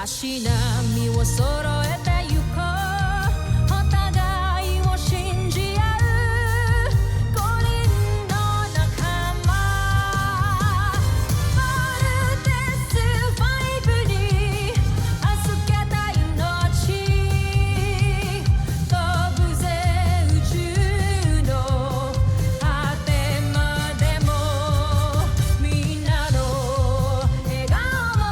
足並みを揃えてゆこうお互いを信じ合う五人の仲間まるでスファイブに預けた命飛ぶぜ宇宙の果てまでもみんなの笑顔も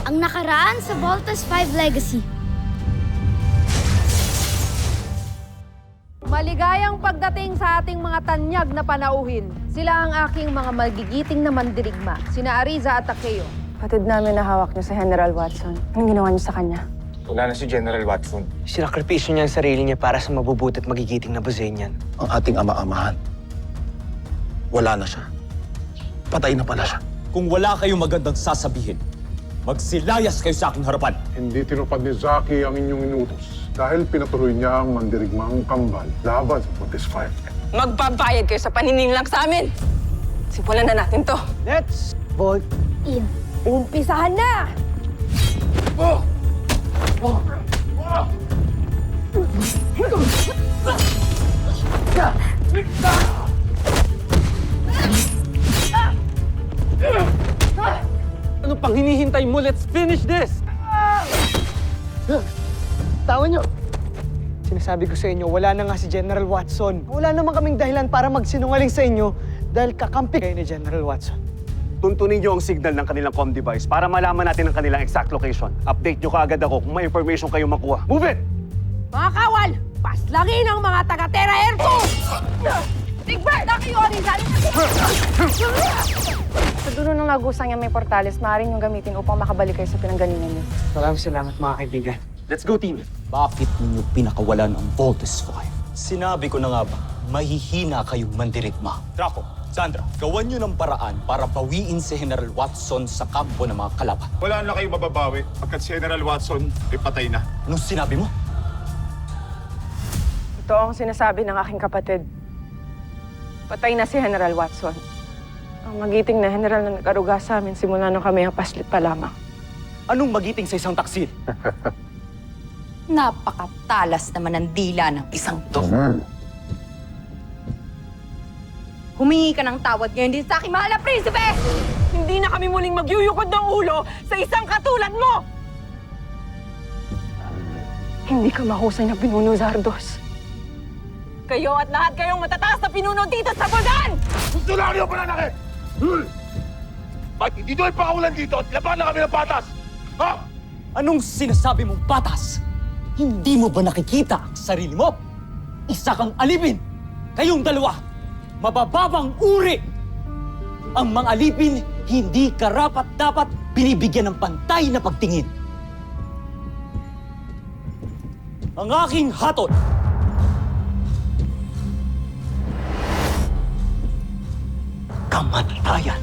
Ang nakaraan sa Voltas 5 Legacy. Maligayang pagdating sa ating mga tanyag na panauhin. Sila ang aking mga magigiting na mandirigma, sina Ariza at Takeo. Patid namin na hawak niyo sa General Watson. Anong ginawa niyo sa kanya? Wala na si General Watson. Sinakripisyo niya ang sarili niya para sa mabubuti at magigiting na Buzenian. Ang ating ama-amahan. Wala na siya. Patay na pala siya. Kung wala kayong magandang sasabihin, magsilayas kayo sa aking harapan. Hindi tinupad ni Zaki ang inyong inutos dahil pinatuloy niya ang mandirigmang kambal laban sa Voltes 5. Magbabayad kayo sa panininlang sa amin! Simulan na natin to. Let's vote. In. Umpisahan na! Ano pang hinihintay mo? Let's finish this! Tawa niyo. Sinasabi ko sa inyo, wala na nga si General Watson. Wala naman kaming dahilan para magsinungaling sa inyo dahil kakampi kayo ni General Watson. Tuntunin niyo ang signal ng kanilang comm device para malaman natin ang kanilang exact location. Update niyo kaagad ako kung may information kayong makuha. Move it! Mga kawal, paslangin ang mga taga-Terra Air 2! Big Bird, kayo, Ariza! Sa dulo ng lagusang niya may portales, maaaring yung gamitin upang makabalik kayo sa pinanggalingan niyo. Maraming salamat mga kaibigan. Let's go, team! Bakit ninyo pinakawalan ang Voltes 5? Sinabi ko na nga ba, mahihina kayong mandirigma. Draco, Sandra, gawan niyo ng paraan para bawiin si General Watson sa kampo ng mga kalaban. Wala na kayong mababawi pagkat si General Watson ay patay na. Anong sinabi mo? Ito ang sinasabi ng aking kapatid. Patay na si General Watson. Ang magiting na general na nag-aruga sa amin simula nung kami ang paslit pa lamang. Anong magiting sa isang taksil? Napakatalas naman ang dila ng isang to. Humingi ka ng tawad ngayon din sa aking mahal na prinsipe! Hindi na kami muling magyuyukod ng ulo sa isang katulad mo! Hindi ka mahusay na pinuno, Zardos. Kayo at lahat kayong matataas na pinuno dito sa Bulgan! Gusto lang niyo pananakit! Ba't hindi doon pakawalan dito at laban na kami ng patas? Ha? Anong sinasabi mong patas? Hindi mo ba nakikita ang sarili mo? Isa kang alipin! Kayong dalawa, mabababang uri! Ang mga alipin, hindi karapat-dapat binibigyan ng pantay na pagtingin. Ang aking hatol, kamatayan.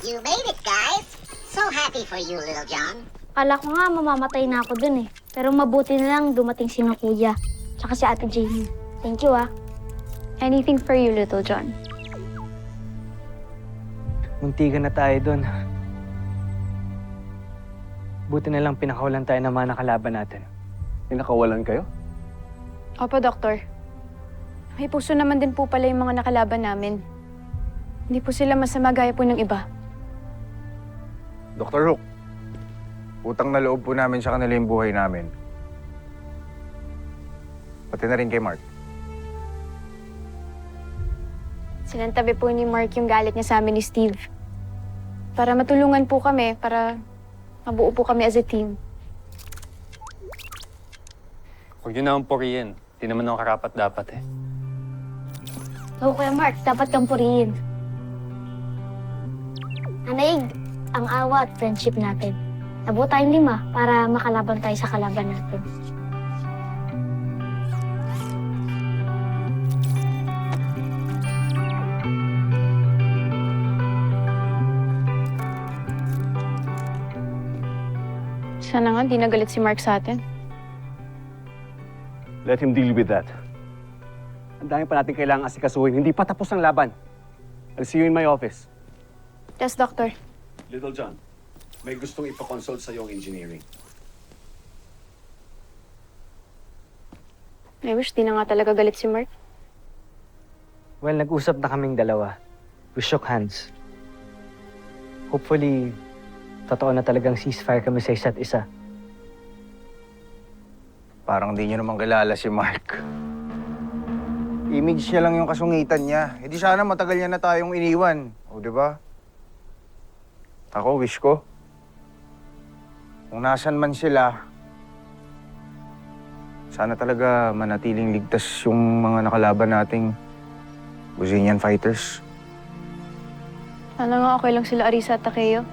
You made it, guys! So happy for you, Little John. Kala ko nga mamamatay na ako dun eh. Pero mabuti na lang dumating si Kuya. Tsaka si Ate Jamie. Thank you ah. Anything for you, Little John. Muntikan na tayo doon. Buti na lang pinakawalan tayo ng mga nakalaban natin. Pinakawalan kayo? Opo, Doktor. May puso naman din po pala yung mga nakalaban namin. Hindi po sila masama gaya po ng iba. Dr. Hook, utang na loob po namin sa kanila yung buhay namin. Pati na rin kay Mark. Sinantabi po ni Mark yung galit niya sa amin ni Steve. Para matulungan po kami, para mabuo po kami as a team. Huwag yun naman purihin. Di naman ako karapat-dapat eh. Oo, Kuya Mark, dapat kang purihin. Nanaig ang awa at friendship natin. Nabuo tayong 5 para makalaban tayo sa kalaban natin. Sana nga, di nagalit si Mark sa atin. Let him deal with that. Ang dami pa natin kailangang asikasuhin. Hindi pa tapos ang laban. I'll see you in my office. Yes, Doctor. Little John, may gustong ipakonsult sa iyong engineering. I wish di na nga talaga galit si Mark. Well, nag-usap na kaming dalawa. We shook hands. Hopefully, totoo na talagang ceasefire kami sa isa't isa. Parang di niyo naman kilala si Mark. Image niya lang yung kasungitan niya. E di sana matagal niya na tayong iniwan. O, di ba? Ako, wish ko. Kung nasan man sila, sana talaga manatiling ligtas yung mga nakalaban nating Buzinian fighters. Sana nga okay lang sila Arisa at Takeo.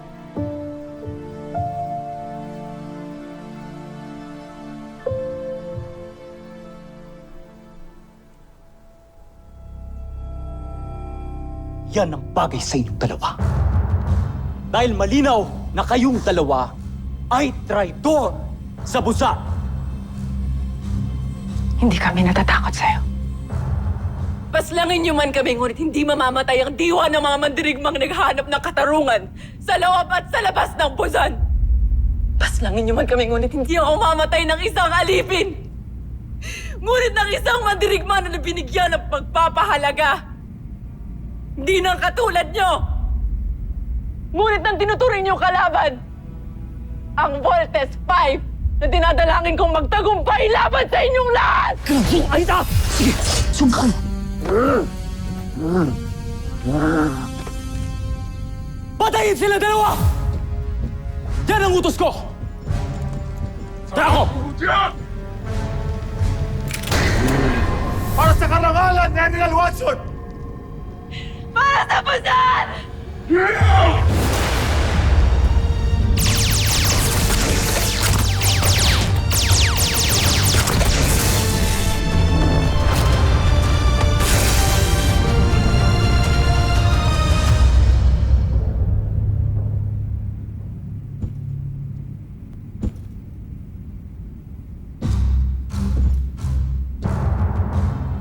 Yan ang bagay sa inyong dalawa. Dahil malinaw na kayong dalawa ay traidor sa busa. Hindi kami natatakot sa'yo. Paslangin niyo man kami, ngunit hindi mamamatay ang diwa ng mga mandirigmang naghahanap ng katarungan sa loob at sa labas ng Busan. Paslangin niyo man kami, ngunit hindi ako mamatay ng isang alipin. Ngunit ng isang mandirigma na binigyan ng pagpapahalaga. Hindi nang katulad niyo. Ngunit nang tinuturing niyo kalaban, ang Voltes 5 na dinadalangin kong magtagumpay laban sa inyong lahat! Aida! Sige, sungkan! Patayin sila dalawa! Yan ang utos ko! Tara ko! Para sa karangalan ni General Watson! Para sa Busan!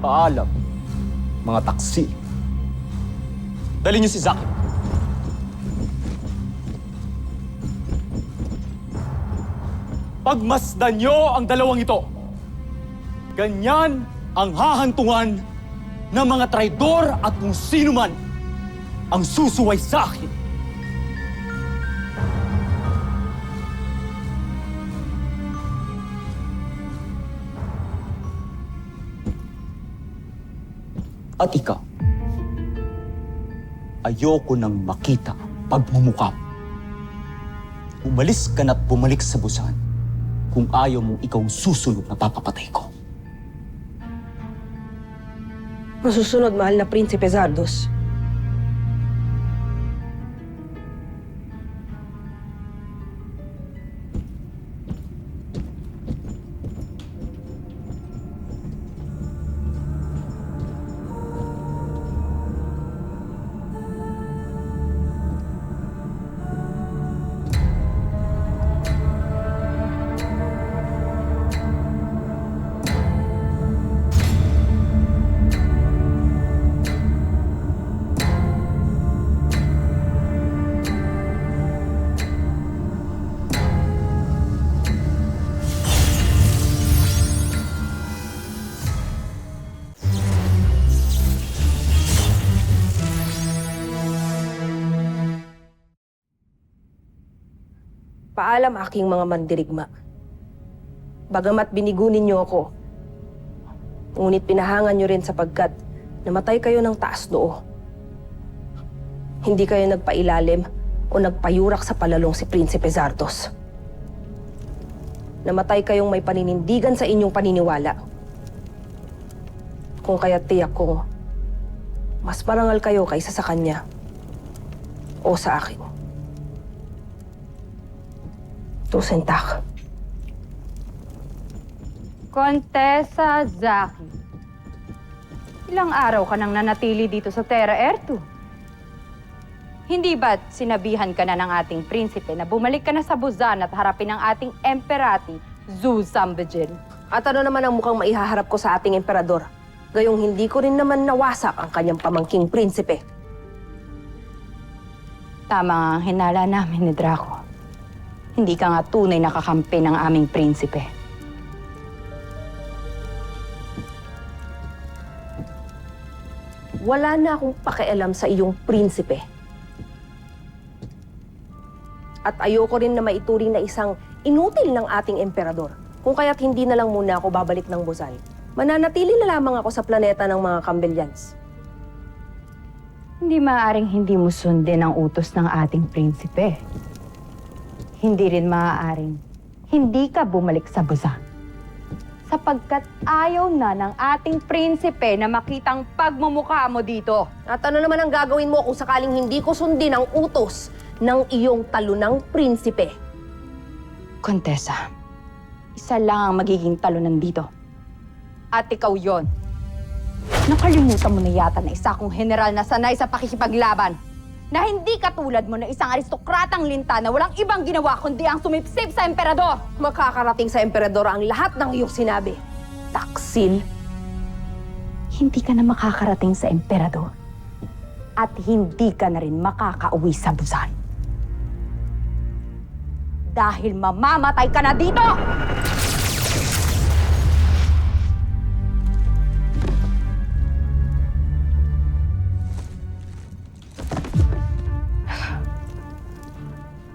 Paalam, mga taksi. Dali niyo si Zaki. Pagmasdan niyo ang dalawang ito. Ganyan ang hahantungan ng mga traidor at kung sino man ang susuway sa akin. At ikaw, ayoko nang makita pagmumukha mo. Umalis ka na't bumalik sa Busan kung ayaw mong ikaw susunod na papapatay ko. Masusunod, mahal na Prinsipe Zardos. Paalam aking mga mandirigma. Bagamat binigunin niyo ako, ngunit pinahangan niyo rin sapagkat namatay kayo ng taas noo. Hindi kayo nagpailalim o nagpayurak sa palalong si Prinsipe Zardos. Namatay kayong may paninindigan sa inyong paniniwala. Kung kaya't tiyak kong mas marangal kayo kaysa sa kanya o sa akin. Tusentak. Contessa Zaki. Ilang araw ka nang nanatili dito sa Terra Ertu? Hindi ba't sinabihan ka na ng ating prinsipe na bumalik ka na sa Buzan at harapin ang ating emperati, Zhu Zambijin? At ano naman ang mukhang maihaharap ko sa ating emperador? Gayong hindi ko rin naman nawasak ang kanyang pamangking prinsipe. Tama ang hinala namin ni Draco. Hindi ka nga tunay na kakampi ng aming prinsipe. Wala na akong pakialam sa iyong prinsipe. At ayoko rin na maituring na isang inutil ng ating emperador. Kung kaya't hindi na lang muna ako babalik ng Buzan. Mananatili na lamang ako sa planeta ng mga Cambelians. Hindi maaaring hindi mo sundin ang utos ng ating prinsipe. Hindi rin maaaring hindi ka bumalik sa Buzan. Sapagkat ayaw na ng ating prinsipe na makitang pagmumukha mo dito. At ano naman ang gagawin mo kung sakaling hindi ko sundin ang utos ng iyong talunang prinsipe? Contessa, isa lang ang magiging talunan dito. At ikaw yon. Nakalimutan mo na yata na isa kong general na sanay sa pakikipaglaban. Na hindi katulad mo na isang aristokratang linta na walang ibang ginawa kundi ang sumipsip sa emperador. Makakarating sa emperador ang lahat ng iyong sinabi. Taksil. Hindi ka na makakarating sa emperador. At hindi ka na rin makakauwi sa Buzan. Dahil mamamatay ka na dito!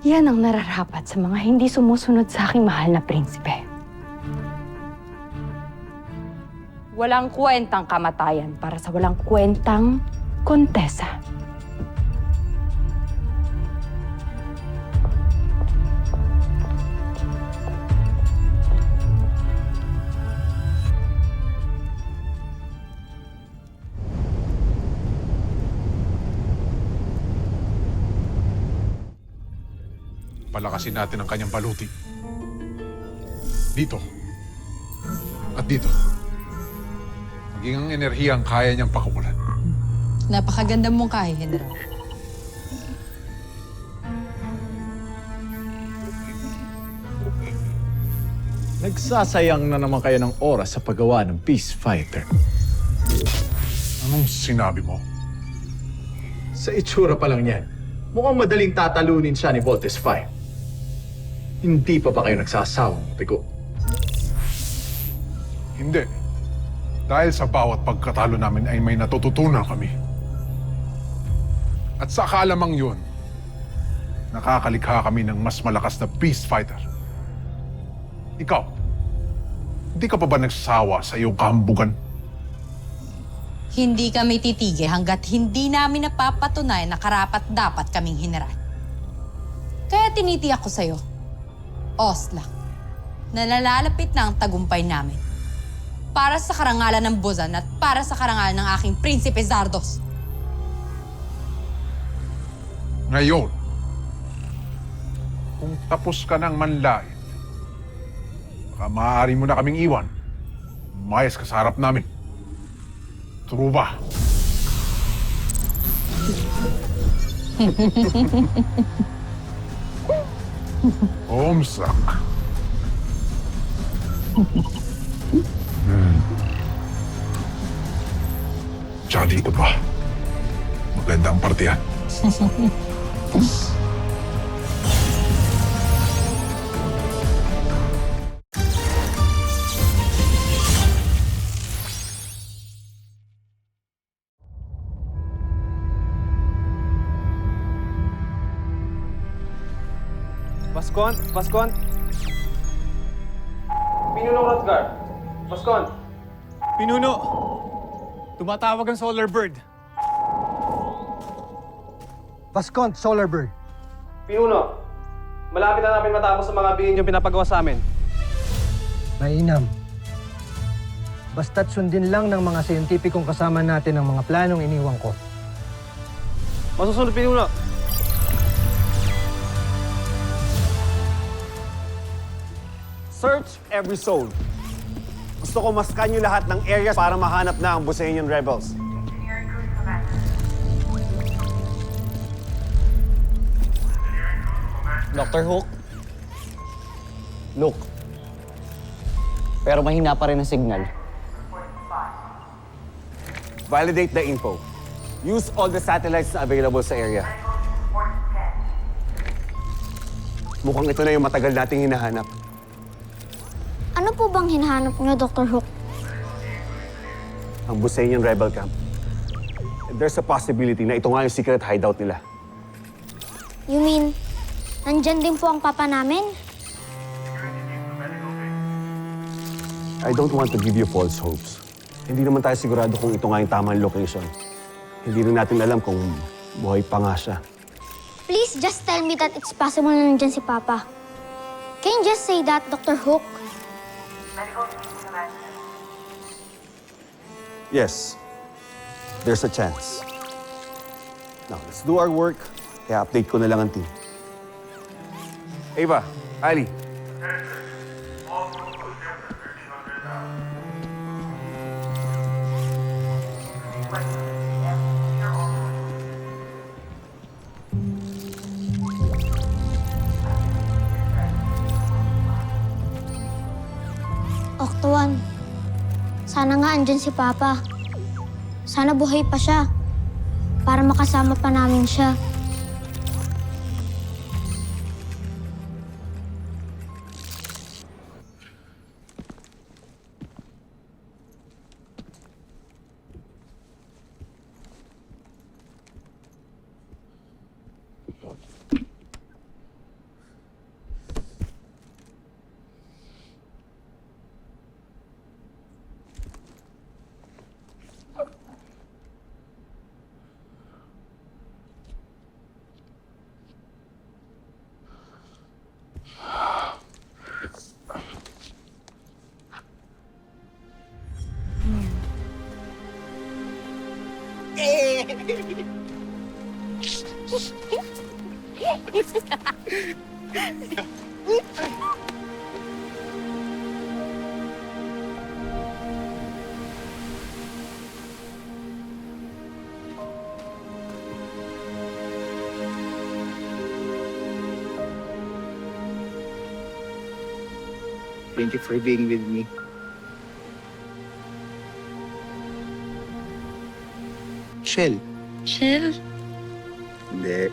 Yan ang nararapat sa mga hindi sumusunod sa aking mahal na prinsipe. Walang kwentang kamatayan para sa walang kwentang kontesa. Palakasin natin ang kanyang baluti. Dito. At dito. Maging ang enerhiya ang kaya niyang pakawalan. Napakaganda mong kaya, General. Nagsasayang na naman kayo ng oras sa paggawa ng Peace Fighter. Anong sinabi mo? Sa itsura pa lang yan, mukhang madaling tatalunin siya ni Voltes 5. Hindi pa ba kayo nagsasawang tigo? Hindi. Dahil sa bawat pagkatalo namin ay may natututunan kami. At sa kaalamang yun, nakakalikha kami ng mas malakas na Peace Fighter. Ikaw, hindi ka pa ba nagsasawa sa iyong kahambugan? Hindi kami titigil hanggat hindi namin napapatunayan na karapat-dapat kaming general. Kaya tinitiyak ko sa'yo, Osla, na nalalapit na ang tagumpay namin. Para sa karangalan ng Buzan at para sa karangalan ng aking Prinsipe Zardos. Ngayon, kung tapos ka ng manlait, baka maaari mo na kaming iwan. Umayos ka sa harap namin. True ba? Omsak. Tsaka dito pa. Maganda ang partiyan. Vascon? Pinuno Rothgar. Vascon. Pinuno! Tumatawag ang Solar Bird. Vascon, Solar Bird. Pinuno. Malapit na namin matapos sa mga bihin yung pinapagawa sa amin. Mainam. Basta't sundin lang ng mga siyentipikong kasama natin ang mga planong iniwan ko. Masusunod, Pinuno. Search every zone. Gusto ko maskan nyo lahat ng areas para mahanap na ang Buseñan rebels. Dr. Hook? Look. Pero mahina pa rin ang signal. Validate the info. Use all the satellites na available sa area. Mukhang ito na yung matagal nating hinahanap. Ano po bang hinahanap niyo, Dr. Hook? Ang Buseñan rebel camp. And there's a possibility na ito nga yung secret hideout nila. You mean, nandyan din po ang papa namin? I don't want to give you false hopes. Hindi naman tayo sigurado kung ito nga yung tamang location. Hindi rin natin alam kung buhay pa nga siya. Please just tell me that it's possible na nandyan si Papa. Can you just say that, Dr. Hook? Yes, there's a chance. Now, let's do our work. Kaya update ko na lang ang team. Ava, Ali. Octuan, sana nga andyan si Papa. Sana buhay pa siya para makasama pa namin siya. Thank you for being with me. Shell. Shell? Hindi.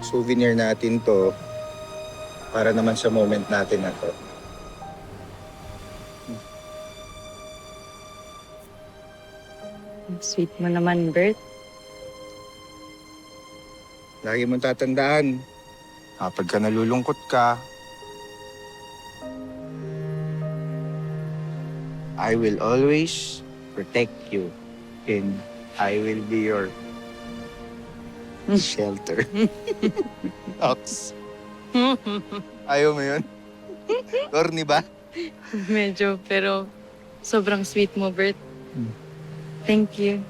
Souvenir natin to para naman sa moment natin na to. Sweet mo naman, Bert. Lagi mong tatandaan, kapag ka nalulungkot ka, I will always protect you and I will be your shelter. Ox. Ayaw mo yun? Corny ba? Medyo, pero sobrang sweet mo, Bert. Thank you.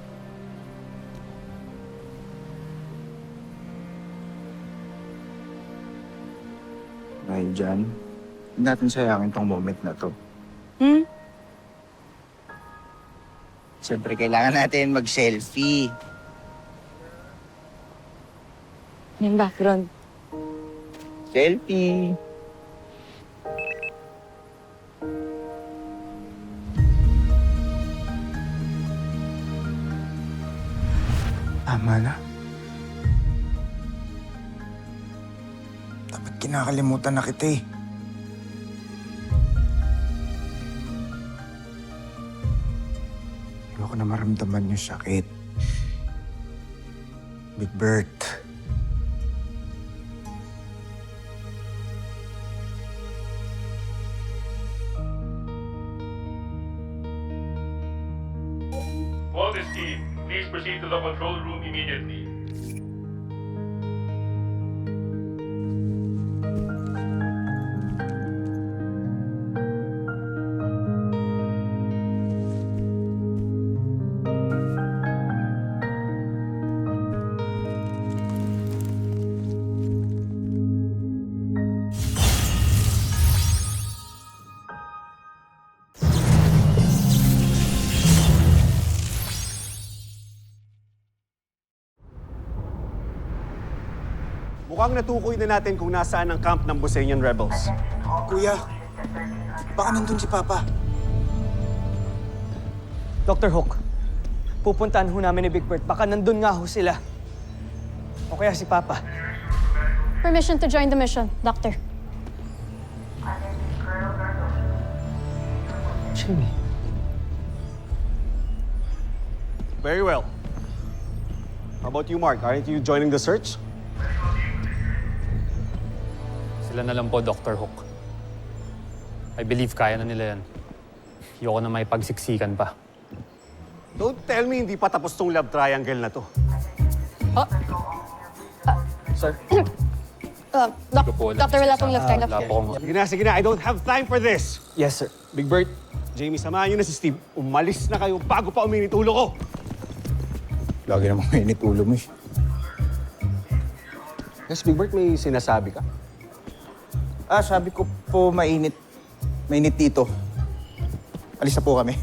Dahil dyan, huwag natin sayangin tong moment na to. Siyempre, kailangan natin mag-selfie. Yung background. Selfie! Tama na. Dapat kinakalimutan na kita eh. Ayoko na maramdaman yung sakit. Big Bert. Voltes team, please proceed to the control room immediately. Mukhang natukoy na natin kung nasaan ang camp ng Bosenian rebels. Kuya, baka nandun si Papa. Dr. Hook, pupuntahan ho namin ni Big Bird. Baka nandun nga ho sila. O kaya si Papa. Permission to join the mission, Doctor. Jimmy. Very well. How about you, Mark? Aren't you joining the search? Sila na lang po, Dr. Hook. I believe kaya na nila yan. Ayoko na may pagsiksikan pa. Don't tell me hindi pa tapos tong love triangle na to. Sir? Doctor, wala pong love triangle. Sige na. I don't have time for this. Yes, sir. Big Bird, Jamie, samahan niyo na si Steve. Umalis na kayo bago pa uminit ulo ko. Lagi namang mainit ulo mo eh. Yes, Big Bird, may sinasabi ka? Sabi ko po mainit. Mainit dito. Alis na po kami.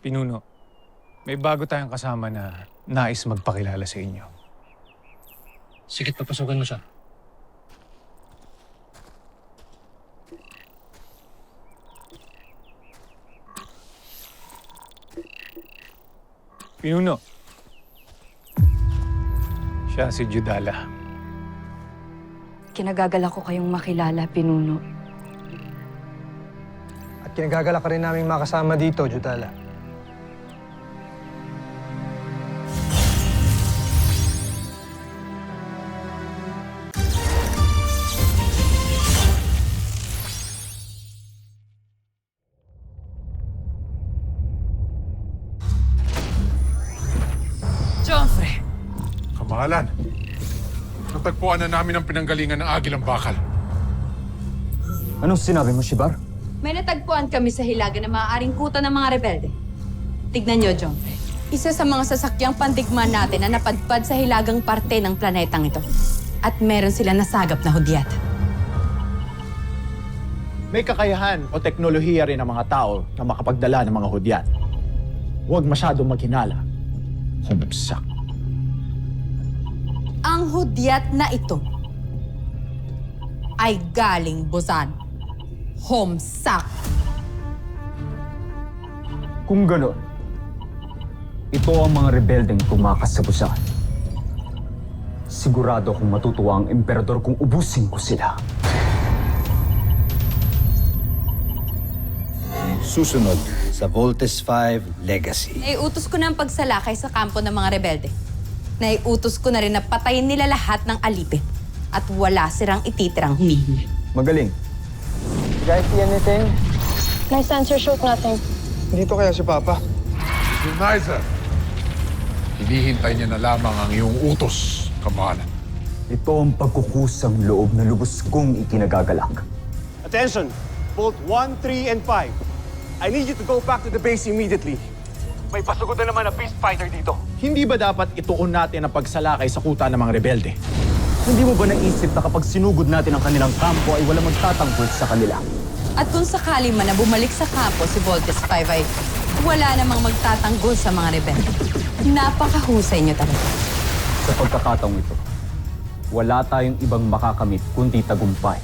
Pinuno, may bago tayong kasama na nais magpakilala sa inyo. Sige, papasukan mo siya. Pinuno, siya si Judala. Kinagagala ko kayong makilala, Pinuno. At kinagagala ka rin namin makasama dito, Judala. Joffrey! Kamahalan, natagpuan na namin ang pinanggalingan ng Agilang Bakal. Anong sinabi mo, Shibar? May natagpuan kami sa Hilaga na maaaring kuta ng mga rebelde. Tignan niyo, Joffrey. Isa sa mga sasakyang pandigma natin na napadpad sa hilagang parte ng planetang ito. At meron sila nasagap na hudyat. May kakayahan o teknolohiya rin ang mga tao na makapagdala ng mga hudyat. Huwag masyadong maghinala. Humagsak. Ang hudyat na ito ay galing Busan. Homsak. Kung gano'n, ito ang mga rebeldeng tumakas sa Busan. Sigurado kung matutuwa ang emperador kung ubusin ko sila. Susunod sa Voltes 5 Legacy. Naiutos ko na ang pagsalakay sa kampo ng mga rebelde. Naiutos ko na rin na patayin nila lahat ng alipin. At wala silang ititirang humihingi. Magaling. Guys, see anything? Nice answer, shoot nothing. Dito kaya si Papa? Unizer, hinihintay niya na lamang ang iyong utos, Kamahalan. Ito ang pagkukusang loob na lubos kong ikinagagalak. Attention! Bolt 1, 3, and 5. I need you to go back to the base immediately. May pasugod na naman na beast fighter dito. Hindi ba dapat ituon natin ang pagsalakay sa kuta ng mga rebelde? Hindi mo ba naisip na kapag sinugod natin ang kanilang kampo ay wala magtatanggol sa kanila? At kung sakali man na bumalik sa kampo si Voltes 5 ay wala namang magtatanggol sa mga rebelde. Napakahusay niyo talaga. Sa pagkakataong ito, wala tayong ibang makakamit kundi tagumpay.